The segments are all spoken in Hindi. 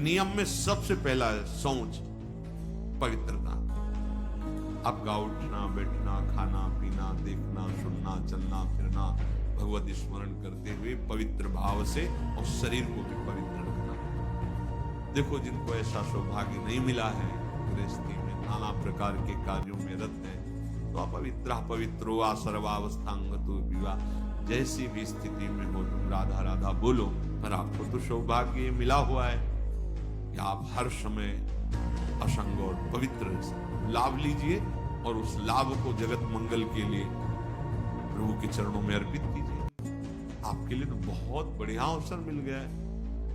नियम में सबसे पहला है शौच, पवित्रता। आपका उठना बैठना, खाना पीना, देखना सुनना, चलना फिरना भगवत स्मरण करते हुए पवित्र भाव से, और शरीर को भी पवित्र रखना। देखो, जिनको ऐसा सौभाग्य नहीं मिला है, गृहस्थी में नाना प्रकार के कार्यों में रत है, तो पवित्रो आ सर्वावस्थांगतो विवाह, जैसी भी स्थिति में हो तुम राधा राधा बोलो। पर आपको तो सौभाग्य मिला हुआ है कि आप हर समय असंग और पवित्र लाभ लीजिए, और उस लाभ को जगत मंगल के लिए प्रभु के चरणों में अर्पित कीजिए। आपके लिए तो बहुत बढ़िया अवसर मिल गया है।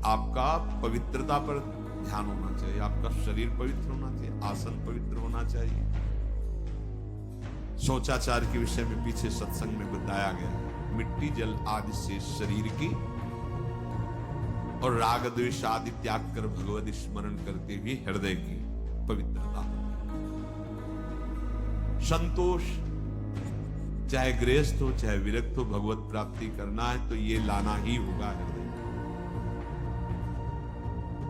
आपका पवित्रता पर ध्यान होना चाहिए, आपका शरीर पवित्र होना चाहिए, आसन पवित्र होना चाहिए। शौचाचार के विषय में पीछे सत्संग में बताया गया है, मिट्टी जल आदि से शरीर की और राग द्वेष आदि त्याग कर भगवत स्मरण करते हुए हृदय की पवित्रता होती है। संतोष, चाहे गृहस्थ हो चाहे विरक्त हो, भगवत प्राप्ति करना है तो ये लाना ही होगा हृदय।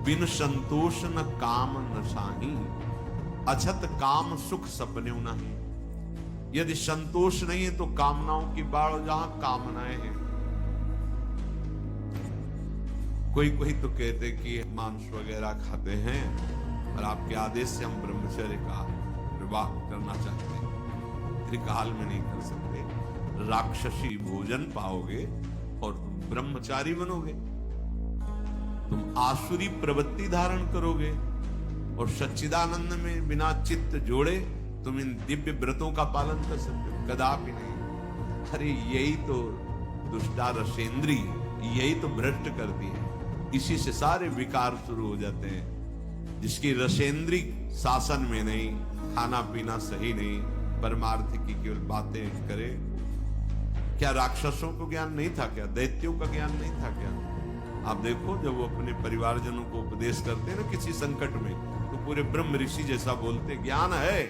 बिन संतोष न काम न साही, अछत काम सुख सपने नहीं। यदि संतोष नहीं है तो कामनाओं की बाढ़, जहां कामनाएं हैं। कोई तो कहते कि मांस वगैरह खाते हैं और आपके आदेश से हम ब्रह्मचर्य का विवाह करना चाहते हैं, त्रिकाल में नहीं कर सकते। राक्षसी भोजन पाओगे और तुम ब्रह्मचारी बनोगे, तुम आसुरी प्रवृत्ति धारण करोगे, और सच्चिदानंद में बिना चित्त जोड़े तुम इन दिव्य व्रतों का पालन कर सकते हो? कदापि नहीं। अरे यही तो दुष्टा रसेंद्री, यही तो भ्रष्ट करती है। इसी से सारे विकार शुरू हो जाते हैं। जिसकी रसेंद्री शासन में नहीं, खाना पीना सही नहीं, परमार्थ की केवल बातें करे। क्या राक्षसों को ज्ञान नहीं था क्या? दैत्यों का ज्ञान नहीं था क्या? आप देखो, जब वो अपने परिवारजनों को उपदेश करते हैं ना किसी संकट में, तो पूरे ब्रह्म ऋषि जैसा बोलते, ज्ञान है।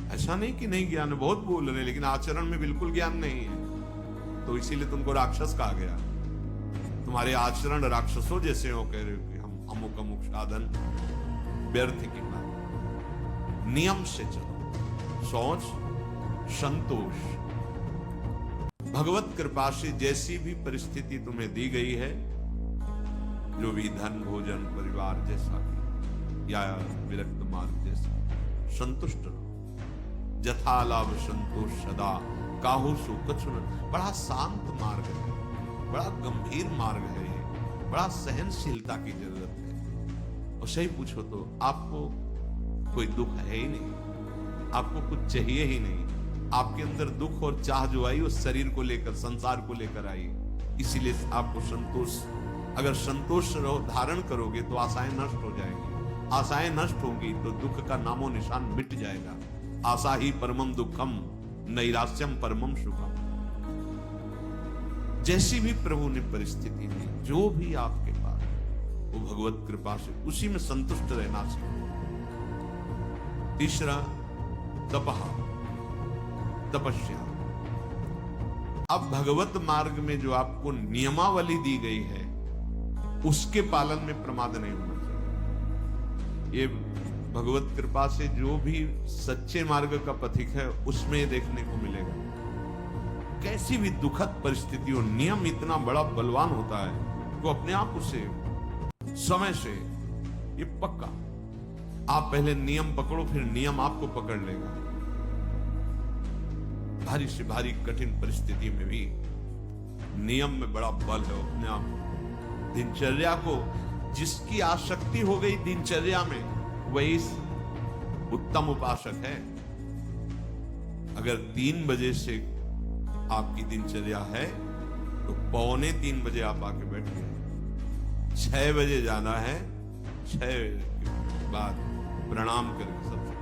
ऐसा नहीं कि नहीं ज्ञान, बहुत बोल रहे, लेकिन आचरण में बिल्कुल ज्ञान नहीं है, तो इसीलिए तुमको राक्षस कहा गया। तुम्हारे आचरण राक्षसों जैसे हो, कह रहे हो कि हम अमुक अमुक साधन व्यर्थ की बात। नियम से चलो, शौच, संतोष। भगवत कृपा से जैसी भी परिस्थिति तुम्हें दी गई है, जो भी धन भोजन परिवार जैसा या विरक्त मार्ग जैसा, संतुष्ट रहो। जथा लाभ संतोष सदा काहू सु कछु न। बड़ा शांत मार्ग है, बड़ा गंभीर मार्ग है ये, बड़ा सहनशीलता की जरूरत है। और सही पूछो तो आपको कोई दुख है ही नहीं, आपको कुछ चाहिए ही नहीं। आपके अंदर दुख और चाह जो आई वो शरीर को लेकर, संसार को लेकर आई। इसीलिए आपको संतोष, अगर संतोष रहो धारण करोगे तो आशाएं नष्ट हो जाएंगी। आशाएं नष्ट होंगी तो दुख का नामो निशान मिट जाएगा। आशा ही परमम दुखम, नैराश्यम परमम सुखम। जैसी भी प्रभु ने परिस्थिति दी, जो भी आपके पास, वो भगवत कृपा से उसी में संतुष्ट रहना सीखो। तीसरा, तपस्या। अब भगवत मार्ग में जो आपको नियमावली दी गई है, उसके पालन में प्रमाद नहीं होना चाहिए। ये भगवत कृपा से जो भी सच्चे मार्ग का पथिक है, उसमें देखने को मिलेगा। कैसी भी दुखद परिस्थिति हो, नियम इतना बड़ा बलवान होता है तो अपने आप उसे समय से, ये पक्का, आप पहले नियम पकड़ो, फिर नियम आपको पकड़ लेगा। भारी से भारी कठिन परिस्थिति में भी नियम में बड़ा बल है। अपने आप दिनचर्या को, जिसकी आसक्ति हो गई दिनचर्या में, वही उत्तम उपासक है। अगर 3 बजे से आपकी दिनचर्या है तो 2:45 बजे आप आके बैठ गए। 6 बजे जाना है, 6 के बाद प्रणाम करके सबसे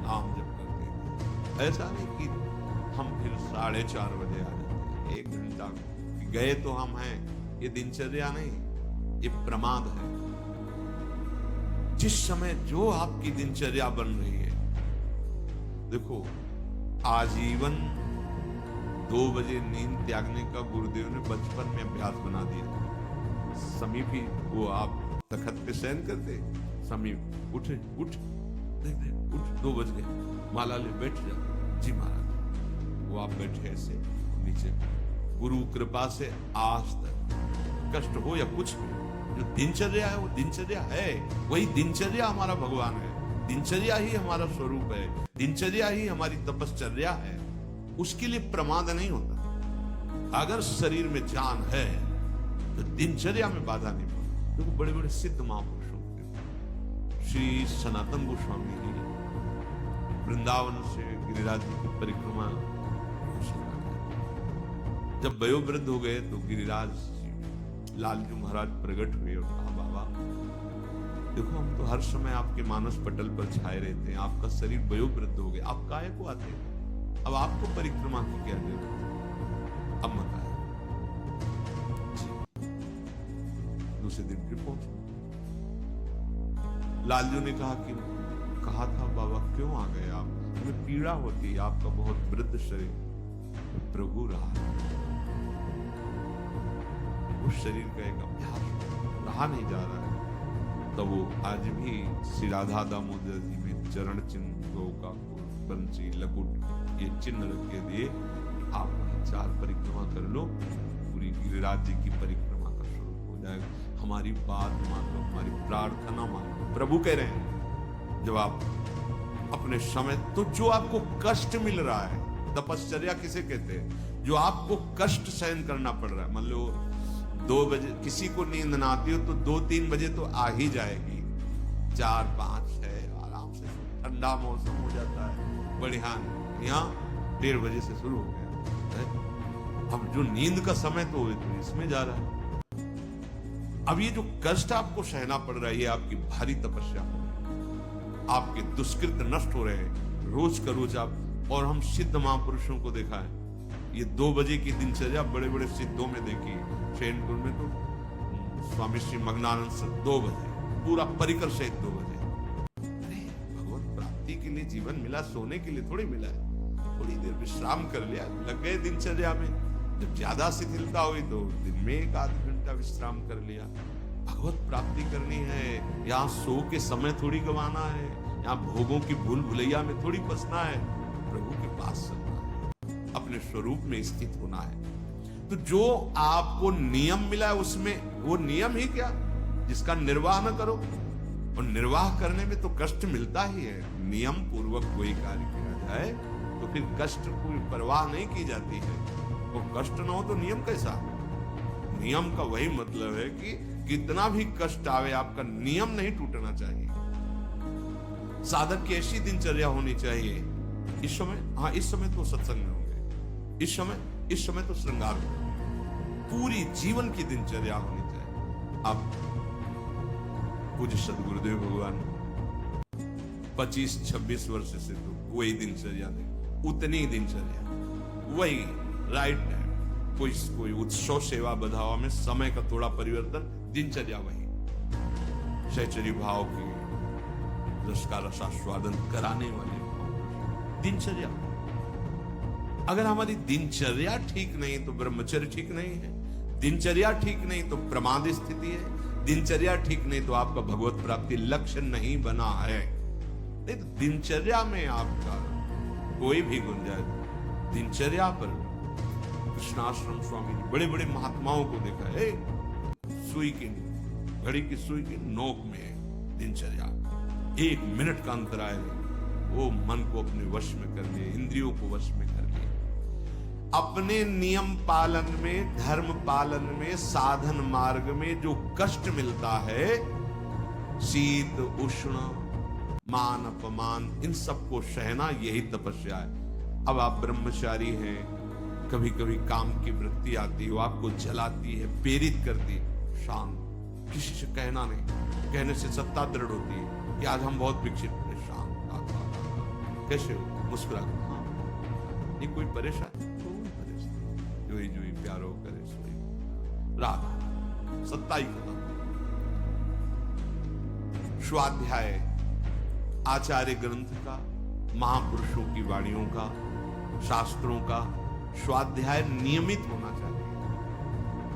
नाम जप करते। ऐसा नहीं कि हम फिर 4:30 बजे आ जाते हैं, 1 घंटा गए तो हम हैं। ये दिनचर्या नहीं, ये प्रमाद है। जिस समय जो आपकी दिनचर्या बन रही है, देखो, आजीवन 2 बजे नींद त्यागने का गुरुदेव ने बचपन में अभ्यास बना दिया। समीपी वो आप तखत पे शयन करते, स्वामी उठे, उठ, देख देख उठ, 2 बज गए, माला ले बैठ जा। जी महाराज। वो आप बैठे ऐसे नीचे, गुरु कृपा से आज तक कष्ट हो या कुछ भी, जो दिनचर्या है वो दिनचर्या है, वही दिनचर्या हमारा भगवान है, दिनचर्या ही हमारा स्वरूप है, दिनचर्या ही हमारी तपश्चर्या है। उसके लिए प्रमाद नहीं होता। अगर शरीर में जान है तो दिनचर्या में बाधा नहीं पड़ती। देखो बड़े बड़े सिद्ध महापुरुषों के, श्री सनातन गोस्वामी जी वृंदावन से गिरिराज जी की परिक्रमा जब वयोवृद्ध हो गए तो गिरिराज जी लालजू महाराज प्रकट हुए और कहा, बाबा देखो हम तो हर समय आपके मानस पटल पर छाए रहते हैं, आपका शरीर वयोवृद्ध हो गया, आप काहे को आते हैं, अब आपको परिक्रमा की क्या जरूरत है, अब मत आए। दूसरे दिन फिर पहुंचे। लालजू ने कहा था बाबा क्यों आ गए आप, हमें पीड़ा होती है, आपका बहुत वृद्ध शरीर, प्रभु रहा उस शरीर का एक अभ्यास रहा नहीं जा रहा है। तो वो आज भी श्री राधा दामोदर जी में चरण चिन्ह, गौका बंसी, लकुट, ये चिन्ह रख के दिए, आप 4 परिक्रमा कर लो, पूरी गिरिराज जी की परिक्रमा का स्वरूप हो जाएगा। हमारी बात मान लो, हमारी प्रार्थना मान लो। प्रभु कह रहे हैं जब आप अपने समय, तो जो आपको कष्ट मिल रहा है, तपश्चर्या किसे कहते हैं, जो आपको कष्ट सहन करना पड़ रहा है, मान लो 2 बजे किसी को नींद ना आती हो तो 2-3 बजे तो आ ही जाएगी, 4-5 है, आराम से ठंडा मौसम हो जाता है, बढ़िया। यहाँ 1:30 बजे से शुरू हो गया है। अब जो नींद का समय तो इसमें जा रहा है। अब ये जो कष्ट आपको सहना पड़ रहा है, ये आपकी भारी तपस्या हो रही है, आपके दुष्कृत नष्ट हो रहे हैं रोज का रोज आप। और हम सिद्ध महापुरुषों को देखा है, ये 2 बजे की दिनचर्या बड़े बड़े सिद्धों में देखी, चैनपुर में तो स्वामी श्री मग्नानंद से 2 बजे पूरा परिकर सहित 2 बजे। अरे भगवत प्राप्ति के लिए जीवन मिला, सोने के लिए थोड़ी मिला है, थोड़ी देर विश्राम कर लिया, लग गए दिनचर्या में। जब ज्यादा शिथिलता हुई तो दिन में 1-8 घंटा विश्राम कर लिया। भगवत प्राप्ति करनी है, यहाँ सो के समय थोड़ी गंवाना है, यहाँ भोगों की भूल भुलैया में थोड़ी फंसना है, प्रभु के पास चलना है, अपने स्वरूप में स्थित होना है। तो जो आपको नियम मिला है उसमें, वो नियम ही क्या जिसका निर्वाह न करो, और निर्वाह करने में तो कष्ट मिलता ही है। नियम पूर्वक कोई कार्य किया जाए तो फिर कष्ट कोई परवाह नहीं की जाती है, और कष्ट न हो तो नियम कैसा। नियम का वही मतलब है कि कितना भी कष्ट आवे आपका नियम नहीं टूटना चाहिए। साधक की ऐसी दिनचर्या होनी चाहिए। इस समय, हाँ इस समय तो सत्संग में होंगे, इस समय तो श्रृंगार में, पूरी जीवन की दिनचर्या होनी चाहिए। अब पूज्य सदगुरुदेव भगवान 25-26 वर्ष से तो वही दिनचर्या नहीं, उतनी दिनचर्या वही राइट टाइम, कोई उत्सव सेवा बधावा में समय का थोड़ा परिवर्तन, दिनचर्या वही। सहचरी भाव की रस का रसास्वादन कराने वाली दिनचर्या। अगर हमारी दिनचर्या ठीक नहीं तो ब्रह्मचर्य ठीक नहीं है, दिनचर्या ठीक नहीं तो प्रमाद स्थिति है, दिनचर्या ठीक नहीं तो आपका भगवत प्राप्ति लक्ष्य नहीं बना है। नहीं तो दिनचर्या में आपका कोई भी गुंजाइश, दिनचर्या पर कृष्णाश्रम स्वामी जी बड़े बड़े महात्माओं को देखा है, सुई की घड़ी की सुई की नोक में दिनचर्या, 1 मिनट का अंतराय वो मन को अपने वश में कर लिए, इंद्रियों को वश में कर लिए। अपने नियम पालन में, धर्म पालन में, साधन मार्ग में जो कष्ट मिलता है, शीत उष्ण मान अपमान, इन सबको सहना यही तपस्या है। अब आप ब्रह्मचारी हैं, कभी कभी काम की वृत्ति आती है, वो आपको जलाती है, प्रेरित करती है, शांत, किसी से कहना नहीं, कहने से सत्ता दृढ़ होती है कि आज हम बहुत विकसित हैं, शांत, कैसे हो, मुस्कुरा, हाँ ये कोई परेशान, जोई जोई प्यारो करे सोई राधा, सत्ता ही खत्म। स्वाध्याय आचार्य ग्रंथ का, महापुरुषों की वाणियों का, शास्त्रों का स्वाध्याय नियमित होना चाहिए।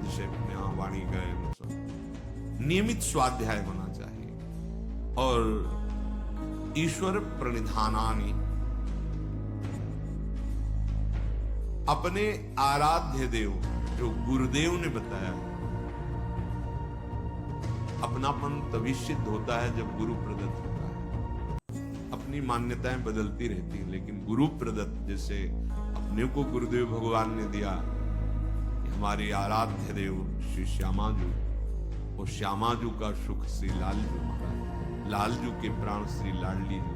जैसे अपने यहाँ वाणी गए नियमित स्वाध्याय होना चाहिए। और ईश्वर प्रणिधानानि, अपने आराध्य देव जो गुरुदेव ने बताया, अपनापन तभी सिद्ध होता है जब गुरु प्रदत्त होता है। अपनी मान्यताएं बदलती रहती हैं, लेकिन गुरु प्रदत्त जैसे अपने को गुरुदेव भगवान ने दिया, हमारे आराध्य देव श्री श्यामाजू, और श्यामाजू का सुख श्री लालजू महाराज, लालजू के प्राण श्री लाडली जू।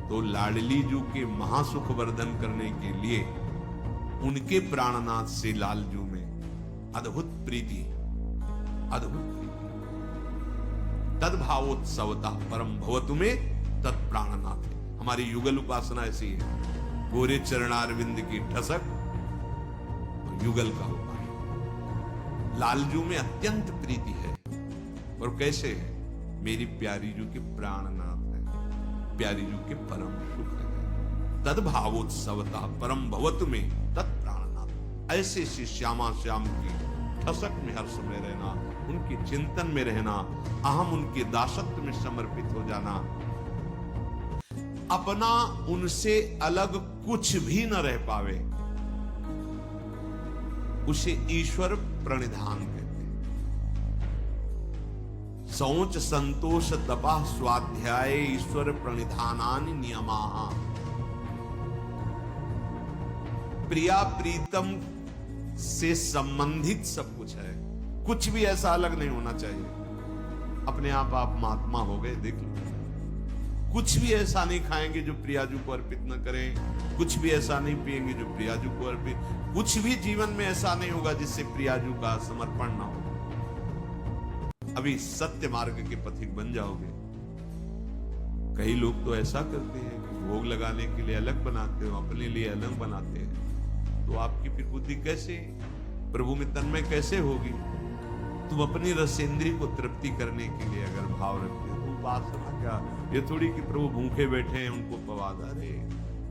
तो लाडली जू के महासुख वर्धन करने के लिए उनके प्राणनाथ श्री लालजू में अद्भुत प्रीति, अद्भुत प्रीति। तद्भावोत्सवता परम भवतु में तत्प्राणनाथ है। हमारी युगल उपासना ऐसी है, गोरे चरणारविंद की ठसक, युगल का उपाय। लालजू में अत्यंत प्रीति है। और कैसे है? मेरी प्यारी जू के प्राणनाथ है, प्यारी जू के परम सुख है। तद्भावोत्सवता परम भवतु में तत्प्राणनाथ। ऐसे श्री श्यामा श्याम की ठसक में हर समय रहना, उनके चिंतन में रहना, अहम उनके दासत्व में समर्पित हो जाना, अपना उनसे अलग कुछ भी न रह पावे, उसे ईश्वर प्रणिधान कहते हैं। शौच संतोष तपा स्वाध्याय ईश्वर प्रणिधानानि नियमाः। प्रिया प्रीतम से संबंधित सब कुछ है, कुछ भी ऐसा अलग नहीं होना चाहिए। अपने आप महात्मा हो गए, देख लो। कुछ भी ऐसा नहीं खाएंगे जो प्रियाजू को अर्पित न करें, कुछ भी ऐसा नहीं पिएंगे जो प्रियाजू को अर्पित, कुछ भी जीवन में ऐसा नहीं होगा जिससे प्रियाजू का समर्पण ना हो। अभी सत्य मार्ग के पथिक बन जाओगे। कई लोग तो ऐसा करते हैं कि भोग लगाने के लिए अलग बनाते हो, अपने लिए अलग बनाते हैं। तो आपकी फिर बुद्धि कैसे प्रभु में तन्मय कैसे होगी? तुम अपनी रसेंद्री को तृप्ति करने के लिए अगर भाव रखते हो तो उपासना क्या, ये थोड़ी कि प्रभु भूखे बैठे हैं उनको पवाद, अरे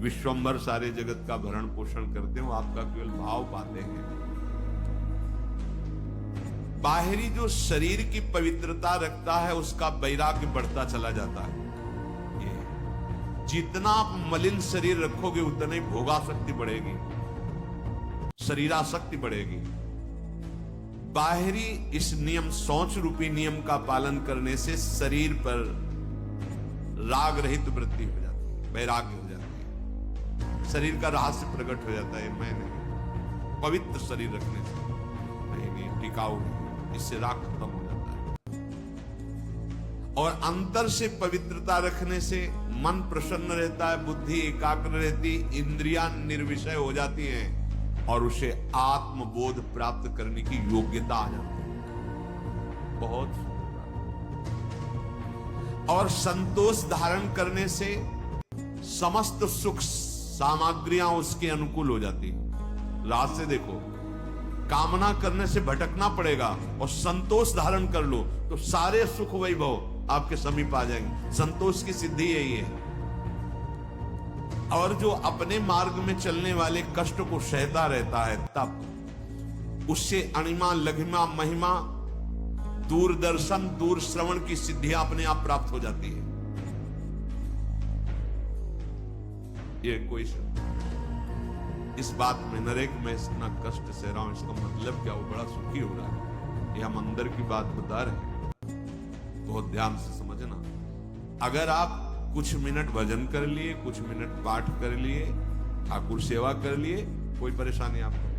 विश्वंभर सारे जगत का भरण पोषण करते हो, आपका केवल भाव पाते हैं। बाहरी जो शरीर की पवित्रता रखता है उसका वैराग्य बढ़ता चला जाता है। ये जितना आप मलिन शरीर रखोगे उतना ही भोगासक्ति बढ़ेगी, शरीरासक्ति बढ़ेगी। बाहरी इस नियम, शौच रूपी नियम का पालन करने से शरीर पर राग रहित वृत्ति हो जाती है, वैराग्य हो जाती है, शरीर का रहस्य प्रकट हो जाता है। मैं नहीं, पवित्र शरीर रखने से नहीं, टिकाऊ नहीं, इससे राग खत्म हो जाता है। और अंतर से पवित्रता रखने से मन प्रसन्न रहता है, बुद्धि एकाग्र रहती, इंद्रियां निर्विषय हो जाती हैं और उसे आत्मबोध प्राप्त करने की योग्यता आ जाती है। बहुत सुंदर। और संतोष धारण करने से समस्त सुख सामग्रियां उसके अनुकूल हो जाती हैं। रात से देखो, कामना करने से भटकना पड़ेगा और संतोष धारण कर लो तो सारे सुख वैभव आपके समीप आ जाएंगे। संतोष की सिद्धि यही है। और जो अपने मार्ग में चलने वाले कष्ट को सहता रहता है, तब उससे अणिमा लघिमा महिमा दूरदर्शन दूर श्रवण की सिद्धियां अपने आप प्राप्त हो जाती है। ये कोई इस बात में न रे कि मैं इतना कष्ट सह रहा हूं, इसका मतलब क्या, वो बड़ा सुखी हो रहा है, ये हम अंदर की बात बता रहे हैं। बहुत ध्यान से समझना। अगर आप कुछ मिनट भजन कर लिए, कुछ मिनट पाठ कर लिए, ठाकुर सेवा कर लिए, कोई परेशानी आपको